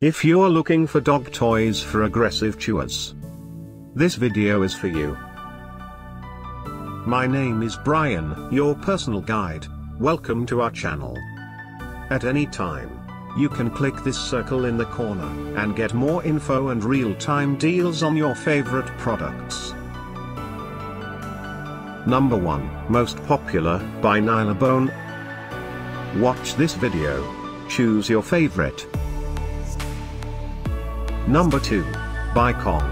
If you're looking for dog toys for aggressive chewers, this video is for you. My name is Brian, your personal guide. Welcome to our channel. At any time, you can click this circle in the corner and get more info and real-time deals on your favorite products. Number 1, Most Popular, by Nylabone. Watch this video. Choose your favorite. Number 2, by Kong.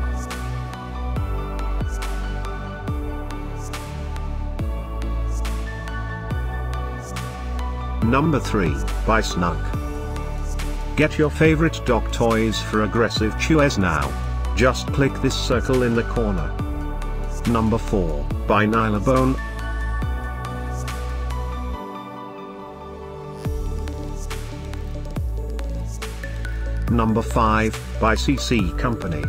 Number 3, by Snug. Get your favorite dog toys for aggressive chewers now. Just click this circle in the corner. Number 4, by Nylabone. Number 5, by CC Company.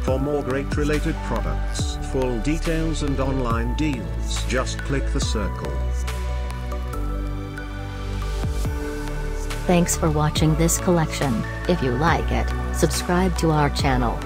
For more great related products, full details and online deals, just click the circle. Thanks for watching this collection. If you like it, subscribe to our channel.